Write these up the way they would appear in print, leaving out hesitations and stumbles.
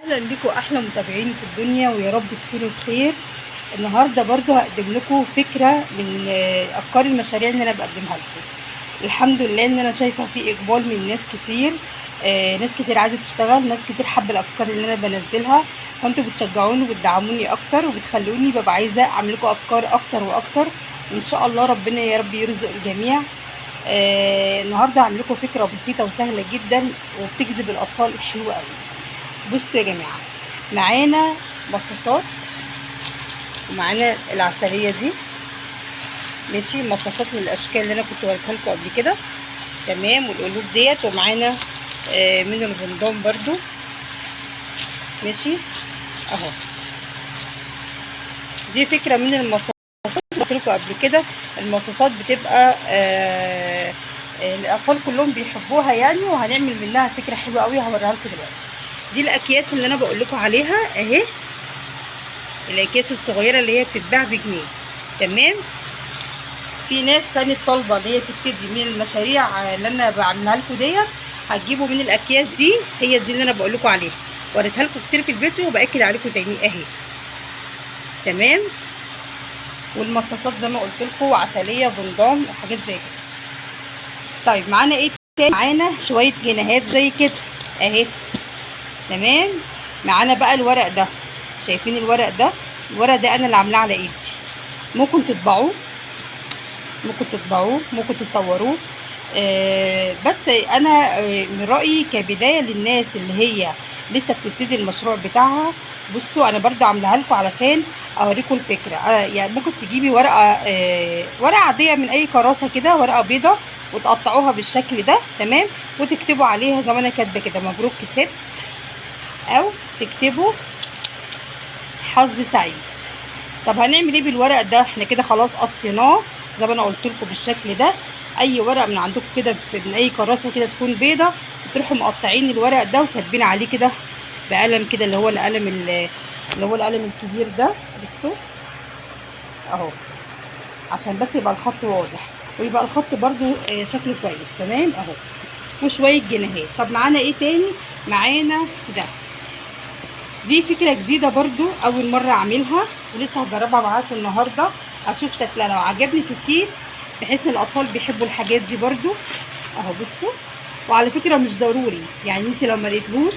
اهلا بيكم احلى متابعين في الدنيا، ويا رب تكونوا بخير. النهارده برضو هقدم لكم فكره من افكار المشاريع اللي انا بقدمها لكم. الحمد لله ان انا شايفه في اقبال من ناس كتير. ناس كتير عايزه تشتغل، ناس كتير حابه الافكار اللي انا بنزلها. فانتوا بتشجعوني وبتدعموني اكتر وبتخلوني ببقى عايزه اعمل لكم افكار اكتر واكتر، وان شاء الله ربنا يا رب يرزق الجميع. النهارده هعمل لكم فكره بسيطه وسهله جدا وبتجذب الاطفال حلوه قوي. بصوا يا جماعه، معانا مصاصات ومعانا العسليه دي، ماشي، مصاصات من الاشكال اللي انا كنت وريتها لكم قبل كده، تمام، والقلوب ديت، ومعانا من الفندام برضو، ماشي اهو. دي فكره من المصاصات اللي قلت لكم قبل كده. المصاصات بتبقى الاطفال كلهم بيحبوها يعني، وهنعمل منها فكره حلوه قوي هوريها لكم دلوقتي. دي الاكياس اللي انا بقول لكم عليها اهي، الاكياس الصغيره اللي هي بتتباع بجنيه، تمام. في ناس كانت طالبه ان هي تبتدي من المشاريع اللي انا بعملها لكم ديت، هتجيبوا من الاكياس دي، هي دي اللي انا بقول لكم عليها، وريتها لكم كتير في الفيديو وباكد عليكم تاني اهي، تمام. والمصاصات زي ما قلت لكم، وعسليه فندام وحاجات زي كده. طيب معانا ايه تاني؟ معانا شويه جنيهات زي كده اهي، تمام. معانا بقى الورق ده، شايفين الورق ده؟ الورق ده انا اللي عاملاه على ايدي. ممكن تطبعوه، ممكن تصوروه، بس انا من رايي كبدايه للناس اللي هي لسه بتبتدي المشروع بتاعها. بصوا انا برضو عاملاها لكم علشان اوريكم الفكره. يعني ممكن تجيبي ورقه عاديه من اي كراسه كده، ورقه بيضه، وتقطعوها بالشكل ده، تمام، وتكتبوا عليها زي ما انا كاتبه كده مبروك كسبت، او تكتبوا حظ سعيد. طب هنعمل ايه بالورق ده؟ احنا كده خلاص قصيناه زي ما انا قلت لكم بالشكل ده. اي ورق من عندكم كده من اي كراسه كده تكون بيضه، تروحوا مقطعين الورق ده وكاتبين عليه كده بقلم كده، اللي هو القلم الكبير ده، بصوا اهو، عشان بس يبقى الخط واضح ويبقى الخط برده شكله كويس، تمام اهو. وشويه جنيهات. طب معانا ايه تاني؟ معانا ده، دي فكره جديده برضو، اول مره اعملها ولسه هجربها معاكم النهارده، اشوف شكلها لو عجبني في الكيس، بحيث ان الاطفال بيحبوا الحاجات دي برضو اهو. بصوا، وعلى فكره مش ضروري يعني، انت لو ما لقيتهوش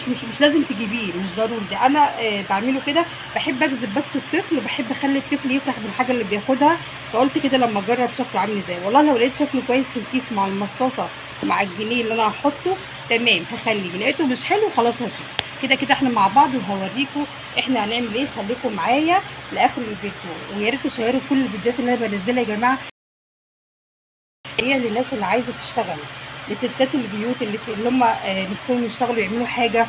مش لازم تجيبيه، مش ضروري. ده انا بعمله كده، بحب اجذب بس الطفل، وبحب اخلي الطفل يفرح بالحاجه اللي بياخدها. فقلت كده لما اجرب شكله عامل ازاي. والله لو لقيت شكله كويس في الكيس مع المصاصه ومع الجنيه اللي انا هحطه، تمام، هخليه. لقيته مش حلو خلاص هشيله. كده كده احنا مع بعض وهوريكم احنا هنعمل ايه. خليكم معايا لاخر الفيديو، ويا ريت تشيروا كل الفيديوهات اللي انا بنزلها يا جماعه، هي للناس اللي عايزه تشتغل، لستات البيوت اللي هم نفسهم يشتغلوا يعملوا حاجه،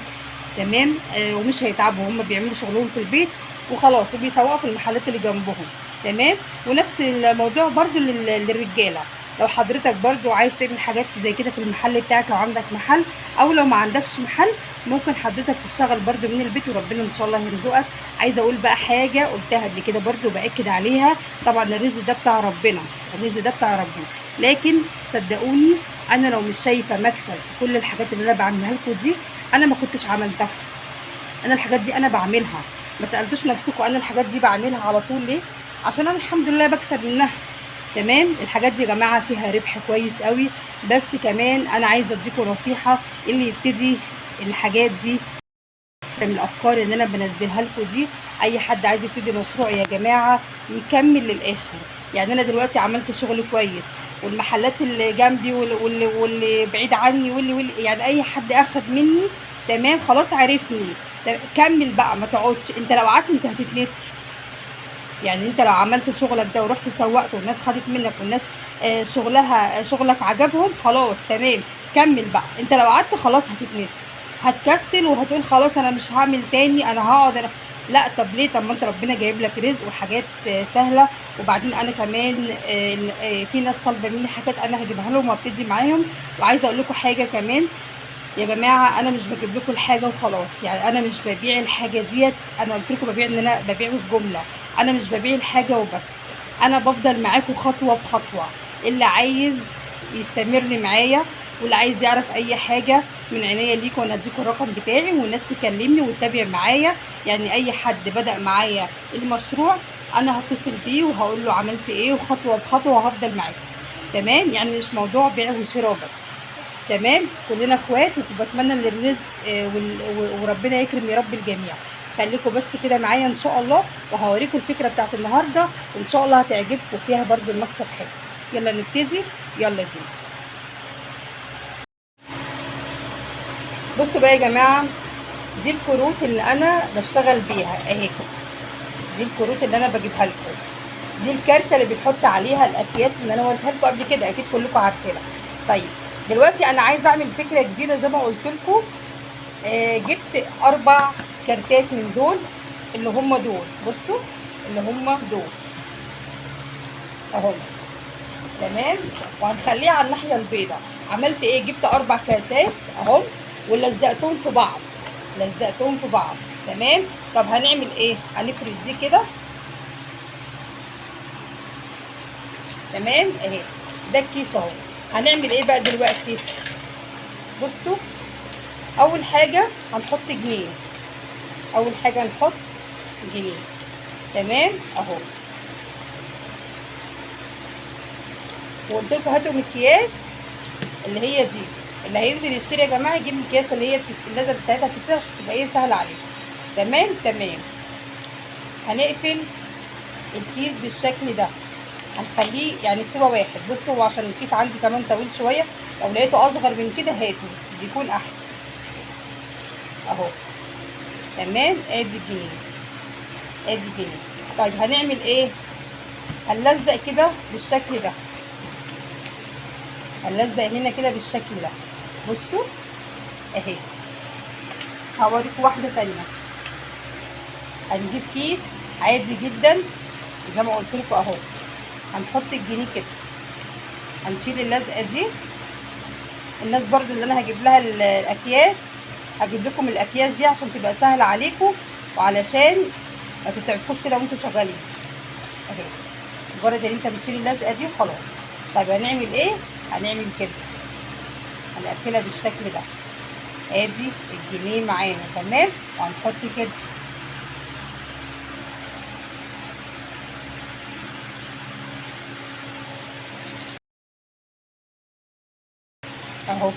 تمام، ومش هيتعبوا، هم بيعملوا شغلهم في البيت وخلاص، وبيسوقوا في المحلات اللي جنبهم، تمام. ونفس الموضوع برضو للرجاله. لو حضرتك برضو عايز تعمل حاجات زي كده في المحل بتاعك، لو عندك محل، او لو ما عندكش محل، ممكن حضرتك تشتغل برضو من البيت وربنا ان شاء الله يرزقك. عايزه اقول بقى حاجه قلتها قبل كده برضو باكد عليها، طبعا الرزق ده بتاع ربنا، الرزق ده بتاع ربنا، لكن صدقوني انا لو مش شايفه مكسب في كل الحاجات اللي انا بعملها لكم دي، انا ما كنتش عملتها. انا الحاجات دي انا بعملها، ما سالتوش نفسكم انا الحاجات دي بعملها على طول ليه؟ عشان انا الحمد لله بكسب منها، تمام. الحاجات دي يا جماعه فيها ربح كويس قوي. بس كمان انا عايزه اديكم نصيحه، اللي يبتدي الحاجات دي من الافكار اللي انا بنزلها لكم دي، اي حد عايز يبتدي مشروع يا جماعه يكمل للاخر. يعني انا دلوقتي عملت شغل كويس، والمحلات اللي جنبي واللي بعيد عني واللي يعني اي حد اخد مني، تمام، خلاص عرفني. كمل بقى، ما تقعدش. انت لو قعدت انت هتتنسي. يعني انت لو عملت شغلك ده ورحت سوقته والناس خدت منك، والناس شغلك عجبهم، خلاص تمام، كمل بقى. انت لو قعدت خلاص هتتنسي، هتكسل وهتقول خلاص انا مش هعمل تاني، انا هقعد انا. لا، طب ليه؟ طب ما انت ربنا جايب لك رزق وحاجات سهله. وبعدين انا كمان في ناس طالبه مني حاجات انا هجيبها لهم وابتدي معاهم. وعايزه اقول لكم حاجه كمان يا جماعه، انا مش بجيب لكم الحاجه وخلاص. يعني انا مش ببيع الحاجه ديت، انا قلت لكم ببيع ان انا ببيع الجمله، انا مش ببيع الحاجه وبس. انا بفضل معاكم خطوه بخطوه. اللي عايز يستمر معايا واللي عايز يعرف اي حاجه من عينيا ليكوا، انا اديكوا الرقم بتاعي والناس تكلمني وتتابع معايا. يعني اي حد بدأ معايا المشروع انا هتصل بيه وهقول له عملت ايه وخطوه بخطوه وهفضل معاك. تمام، يعني مش موضوع بيع وشراء بس. تمام، كلنا اخوات وبتمنى ان الرزق وربنا يكرم يا رب الجميع. خليكم بس كده معايا ان شاء الله، وهوريكم الفكره بتاعت النهارده وان شاء الله هتعجبكم، فيها برضو المكسب حلو. يلا نبتدي، يلا بينا. بصوا بقى يا جماعه، دي الكروت اللي انا بشتغل بيها اهي. دي الكروت اللي انا بجيبها لكم. دي الكارته اللي بتحط عليها الاكياس اللي انا وريتها لكم قبل كده، اكيد كلكم عارفينها. طيب دلوقتي انا عايزه اعمل فكره جديده زي ما قلت لكم. جبت 4 كارتات من دول، اللي هم دول. بصوا اللي هم دول اهم. تمام، وهنخليها على الناحيه البيضاء. عملت ايه؟ جبت 4 كارتات اهم ولزقتهم في بعض. لزقتهم في بعض. تمام. طب هنعمل ايه؟ هنفرد دي كده. تمام اهي، ده الكيس اهو. هنعمل ايه بقى دلوقتي؟ بصوا، اول حاجه هنحط جنيه. اول حاجه نحط جنيه. تمام اهو. وقلت لكم هاتوا من الاكياس اللي هي دي. اللي هينزل يشتري يا جماعه يجيب الاكياس اللي هي اللازم بتاعتها كتير عشان تبقى ايه سهله عليكم. تمام تمام. هنقفل الكيس بالشكل ده، هنخليه يعني سوا واحد. بصوا، هو عشان الكيس عندي كمان طويل شويه، لو لقيته اصغر من كده هاتوا بيكون احسن اهو. تمام، ادي الجنيه، ادي الجنيه. طيب هنعمل ايه؟ هنلزق كده بالشكل ده. هنلزق هنا كده بالشكل ده. بصوا اهي. هوريكم واحده تانيه. هنجيب كيس عادي جدا زي ما قلت لكم اهو. هنحط الجنيه كده، هنشيل اللزقه دي. الناس برضو اللي انا هجيب لها الاكياس، هجيب لكم الاكياس دي عشان تبقى سهله عليكم وعلشان ما تتعبكوش كده وانتوا شغالين اهي. مجرد ان انت بتشيل اللزقه دي وخلاص. طيب هنعمل ايه؟ هنعمل كده، هنقفلها بالشكل ده. ادي الجنيه معانا. تمام، وهنحط كده اهو.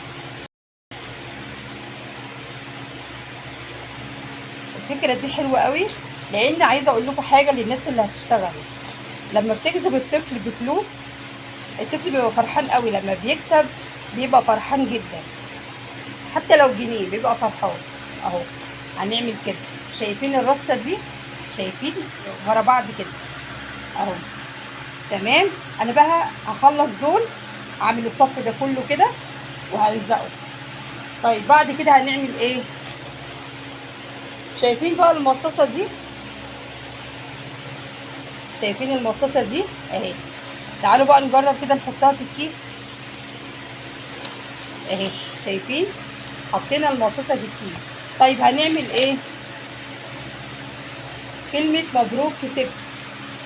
الفكره دي حلوه قوي، لان عايزه اقول لكم حاجه للناس اللي هتشتغل. لما بتجذب الطفل بفلوس، الطفل بيبقى فرحان قوي. لما بيكسب بيبقى فرحان جدا، حتى لو جنيه بيبقى فرحان اهو. هنعمل كده، شايفين الرصه دي؟ شايفين ورا بعض كده اهو. تمام، انا بقى هخلص دول، اعمل الصف ده كله كده وهلزقه. طيب بعد كده هنعمل ايه؟ شايفين بقى المصاصه دي؟ شايفين المصاصه دي اهي. تعالوا بقى نجرب كده نحطها في الكيس اهي. شايفين؟ حطينا المصاصه في الكيس. طيب هنعمل ايه؟ كلمه مبروك كسبت.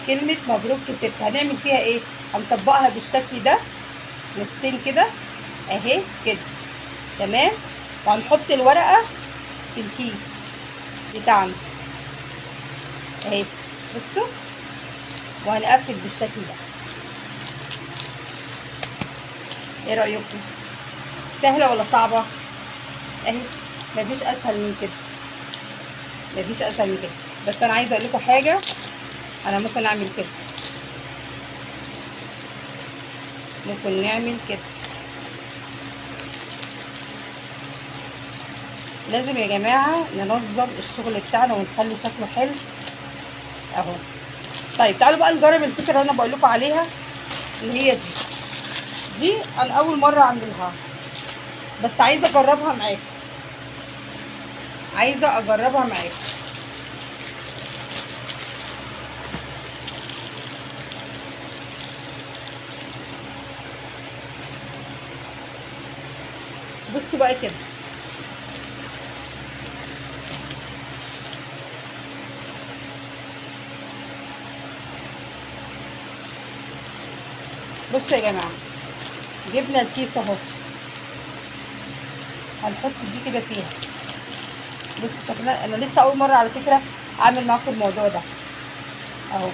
كلمه مبروك كسبت هنعمل فيها ايه؟ هنطبقها بالشكل ده نصين كده اهي كده. تمام، وهنحط الورقه في الكيس بتاعنا اهي. بصوا، وهنقفل بالشكل ده. ايه رايكم؟ سهله ولا صعبه؟ اهي، مفيش اسهل من كده. مفيش اسهل من كده. بس انا عايزه اقول لكم حاجه، انا ممكن اعمل كده، ممكن نعمل كده. لازم يا جماعه ننظم الشغل بتاعنا ونخلي شكله حلو اهو. طيب تعالوا بقى نجرب الفكره اللي انا بقول لكم عليها، اللي هي دي انا اول مره اعملها، بس عايزه اجربها معاكم. عايزه اجربها معاكم. بصوا بقى كده. بصوا يا جماعه، جبنا الكيس اهو. هنحط دي كده فيها. بص شكلها، انا لسه اول مره على فكره اعمل معاكم الموضوع ده اهو.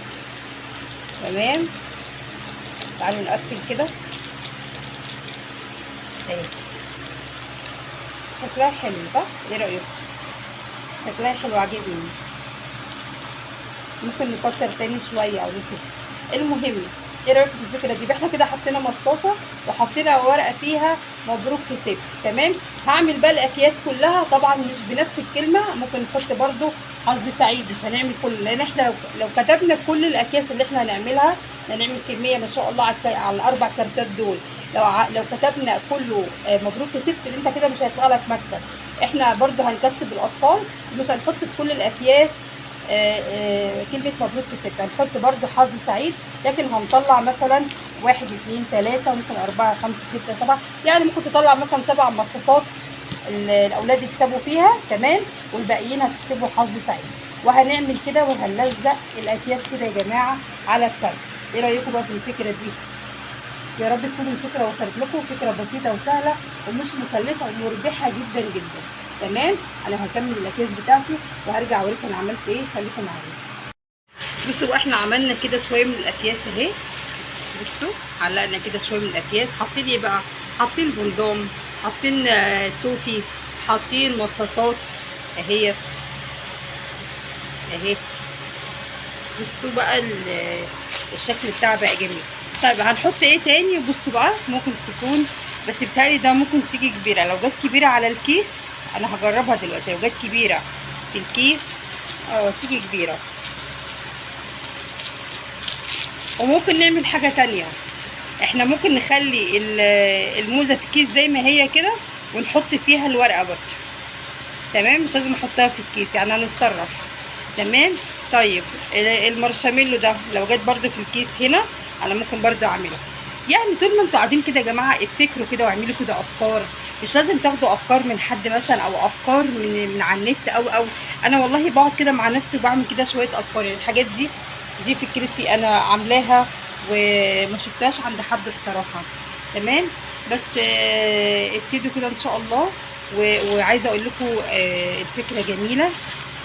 تمام، تعالوا نقفل كده اهي. شكلها حلو صح؟ ايه رايكم؟ شكلها حلو عاجبني. ممكن نكتر تاني شويه او نشوف. المهم ايه رايكم في الفكره دي؟ احنا كده حطينا مصاصه وحطينا ورقه فيها مبروك كسبت. تمام، هعمل بقى الاكياس كلها طبعا مش بنفس الكلمه، ممكن نحط برده حظ سعيد مش هنعمل كله، لان احنا لو كتبنا كل الاكياس اللي احنا هنعملها هنعمل كميه ما شاء الله على الاربع كارتات دول. لو كتبنا كله مبروك كسبت انت كده مش هيطلع لك مكسب. احنا برده هنكسب الاطفال، مش هنحط في كل الاكياس كلمة مبروك كسبت، هنحط برضو حظ سعيد، لكن هنطلع مثلا 1 2 3 ممكن 4 5 6 7، يعني ممكن تطلع مثلا 7 مصاصات الاولاد يكسبوا فيها. تمام، والباقيين هتكتبوا حظ سعيد. وهنعمل كده وهنلزق الاكياس كده يا جماعه على الكارت. ايه رايكم بقى في الفكره دي؟ يا رب تكون الفكره وصلت لكم، فكره بسيطه وسهله ومش مكلفه ومربحه جدا جدا. تمام، انا هكمل الاكياس بتاعتي وهرجع اوريكم انا عملت ايه. خليكم معايا. بصوا احنا عملنا كده شويه من الاكياس اهي. بصوا علقنا كده شويه من الاكياس. حاطين ايه بقى؟ حاطين بندام، حاطين توفي، حاطين مصاصات اهيت اهي. بصوا بقى الشكل بتاعها بقى جميل. طيب هنحط ايه تاني؟ بصوا بقى ممكن تكون، بس بتهيألي ده ممكن تيجي كبيره. لو جت كبيره على الكيس انا هجربها دلوقتي. لو جت كبيره في الكيس تيجي كبيره. وممكن نعمل حاجه تانية، احنا ممكن نخلي الموزه في الكيس زي ما هي كده ونحط فيها الورقه برضه. تمام، مش لازم احطها في الكيس، يعني هنتصرف. تمام. طيب المارشميلو ده لو جت برضه في الكيس هنا انا ممكن برضه اعمله. يعني طول ما انتوا قاعدين كده يا جماعه ابتكروا كده واعملوا كده افكار. مش لازم تاخدوا افكار من حد مثلا او افكار من على النت او انا والله بقعد كده مع نفسي وبعمل كده شويه افكار. يعني الحاجات دي فكرتي انا عاملاها وما شفتهاش عند حد بصراحه. تمام، بس ابتدوا كده ان شاء الله. وعايزه اقول لكم الفكره جميله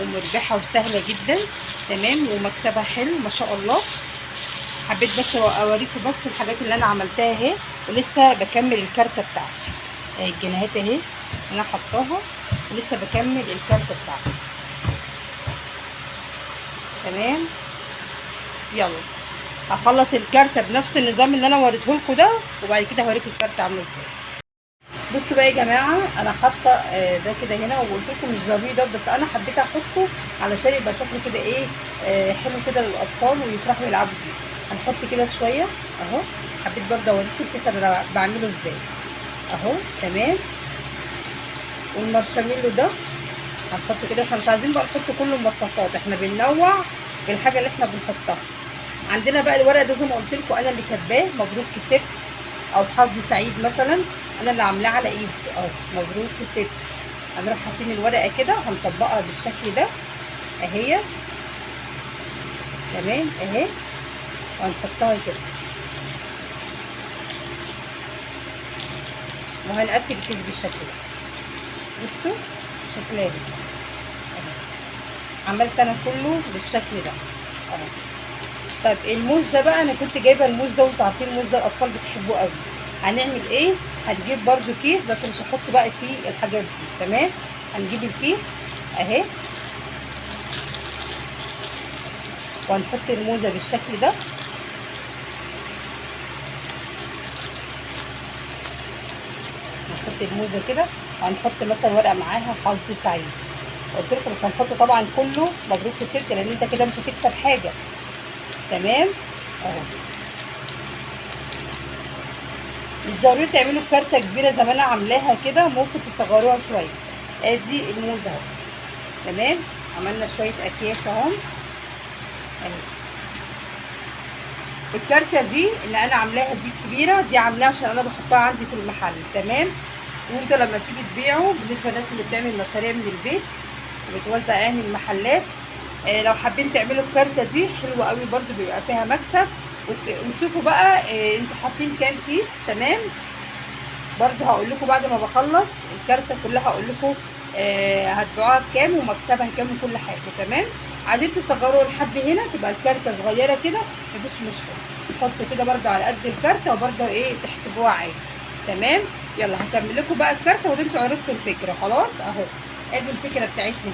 ومربحه وسهله جدا. تمام، ومكسبها حلو ما شاء الله. حبيت بس اوريكم بس الحاجات اللي انا عملتها اهي، ولسه بكمل الكارته بتاعتي. الجنيهات اهي انا حطاها ولسه بكمل الكارته بتاعتي. تمام، يلا هخلص الكارته بنفس النظام اللي انا وريته لكم ده، وبعد كده هوريكم الكارته عامله ازاي. بصوا بقى يا جماعه انا حاطه ده كده هنا، وقلت لكم مش ضروري ده، بس انا حبيت احطه علشان يبقى شكله كده ايه حلو كده للاطفال ويفرحوا يلعبوا فيه. هنحط كده شويه اهو. حبيت برضه اوريكم الكيس انا بعمله ازاي اهو. تمام، والمارشميلو ده هنحط كده. احنا مش عايزين بقى نحط كل المصاصات، احنا بننوع بالحاجه اللي احنا بنحطها. عندنا بقى الورق ده زي ما قلت لكم انا اللي كاتباه مبروك كسبت او حظ سعيد مثلا، انا اللي عاملاه على ايدي اهو مبروك كسبت. هنروح حاطين الورقه كده هنطبقها بالشكل ده اهي. تمام اهي، وهنحطها كده وهنقفل الكيس بالشكل ده. بصوا شكلها اهي. عملت انا كله بالشكل ده اهو. طيب الموز ده بقى انا كنت جايبه الموز ده، وانتوا عارفين الموز ده الاطفال بتحبوه قوي. هنعمل ايه؟ هنجيب برده كيس، بس مش هحط بقى فيه الحاجات دي. تمام، هنجيب الكيس اهي وهنحط الموزه بالشكل ده. نحط الموزه كده وهنحط مثلا ورقه معاها حظ سعيد. قلت لكم مش هنحط طبعا كله مبروك كسبت، لان انت كده مش هتكسب حاجه. تمام اهو. مش ضروري تعملوا كارته كبيره زي ما انا عاملاها كده، ممكن تصغروها شويه. ادي الموز اهو. تمام، عملنا شويه اكياس اهو. الكارته دي اللي انا عاملاها دي كبيره، دي عاملاها عشان انا بحطها عندي في المحل. تمام، وانتوا لما تيجي تبيعوا بالنسبه للناس اللي بتعمل مشاريع من البيت وبتوزع يعني المحلات، لو حابين تعملوا الكارته دي حلوه قوي برده بيبقى فيها مكسب. وتشوفوا بقى انتوا حاطين كام كيس. تمام، برضو هقول لكم بعد ما بخلص الكارته كلها، هقول لكم هتبيعوها بكام ومكسبها كام وكل حاجه. تمام. عايزين تصغروا لحد هنا تبقى الكارته صغيره كده مفيش مشكله، حطوا كده برضو على قد الكارته وبرضو ايه تحسبوها عادي. تمام. يلا هكمل لكم بقى الكارته وانتوا عرفتوا الفكره خلاص اهو. ادي الفكره بتاعتنا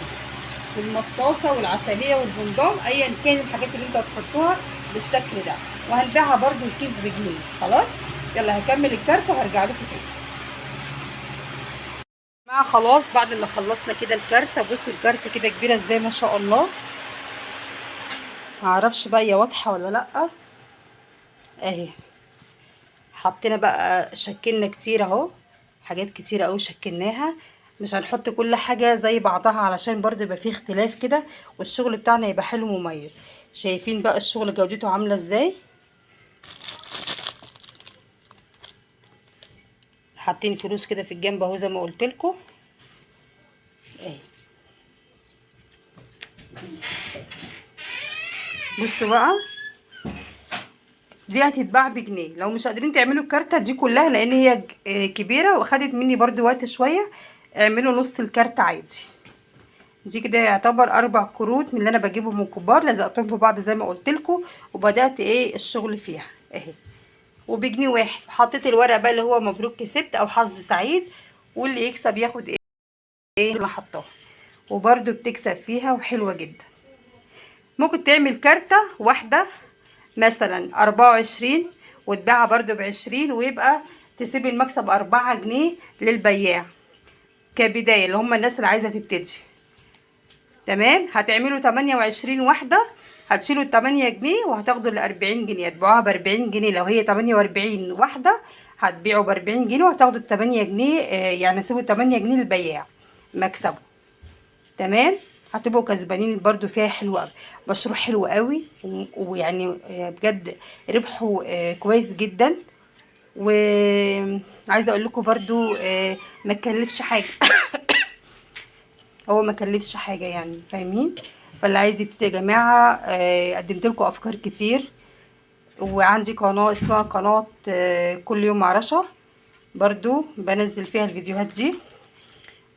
والمصاصه والعسليه والبندام ايا كان الحاجات اللي انتوا هتحطوها بالشكل ده، وهنبيعها برضو الكيس بجنيه. خلاص. يلا هكمل الكارته وهرجع لكم تاني. خلاص بعد ما خلصنا كده الكارته، بصوا الكارته كده كبيره ازاي ما شاء الله. معرفش بقى هي واضحه ولا لا اهي. حطينا بقى شكلنا كتير اهو، حاجات كتيره قوي شكلناها. مش هنحط كل حاجه زي بعضها علشان برضه يبقى فيه اختلاف كده والشغل بتاعنا يبقى حلو ومميز. شايفين بقى الشغل جودته عامله ازاي. حاطين فلوس كده في الجنب اهو زي ما قلت لكم اهي. بصوا بقى دي هتتباع بجنيه. لو مش قادرين تعملوا الكارته دي كلها لان هي كبيره واخدت مني برضو وقت شويه، اعملوا نص الكارته عادي. دي كده يعتبر 4 كروت من اللي انا بجيبهم من كبار، لزقتهم في بعض زي ما قلت لكم وبدات ايه الشغل فيها اهي. وبجنيه واحد. حطيت الورق بقى اللي هو مبروك كسبت او حظ سعيد، واللي يكسب ياخد ايه اللي حطاه، وبرده بتكسب فيها وحلوه جدا. ممكن تعمل كارته واحده مثلا 24 وتبيعها برده ب20 ويبقى تسيب المكسب 4 جنيه للبياع كبدايه اللي هم الناس اللي عايزه تبتدي. تمام. هتعملوا 28 واحده، هتشيلوا ال8 جنيه وهتاخدوا ال40 جنيه تبيعوها ب40 جنيه. لو هي 48 واحده هتبيعوا ب40 جنيه وهتاخدوا ال8 جنيه، يعني سيبوا 8 جنيه للبياع مكسبه. تمام. هتبقوا كسبانين برضو فيها. حلوه قوي، مشروع حلو قوي ويعني بجد ربحه كويس جدا. وعايزه اقول لكم برضو ما تكلفش حاجه هو ما كلفش حاجه يعني فاهمين. فاللي عايز يبتدي يا جماعه قدمت لكم افكار كتير. وعندي قناه اسمها قناه كل يوم مع رشا، برضو بنزل فيها الفيديوهات دي،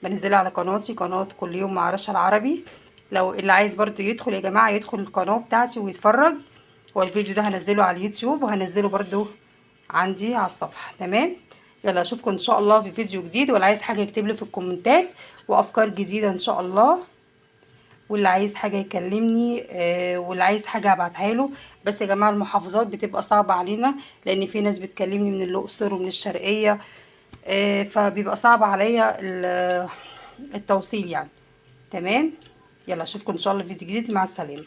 بنزلها على قناتي قناه كل يوم مع رشا العربي. لو اللي عايز برضو يدخل يا جماعه يدخل القناه بتاعتي ويتفرج. والفيديو ده هنزله على اليوتيوب وهنزله برضو عندي على الصفحه. تمام. يلا اشوفكم ان شاء الله في فيديو جديد، واللي عايز حاجه يكتب لي في الكومنتات وافكار جديده ان شاء الله. واللي عايز حاجه يكلمني واللي عايز حاجه هبعتها له. بس يا جماعه المحافظات بتبقى صعبه علينا لان في ناس بتكلمني من الاقصر ومن الشرقيه، فبيبقى صعب عليا التوصيل يعني. تمام. يلا اشوفكم ان شاء الله في فيديو جديد. مع السلامه.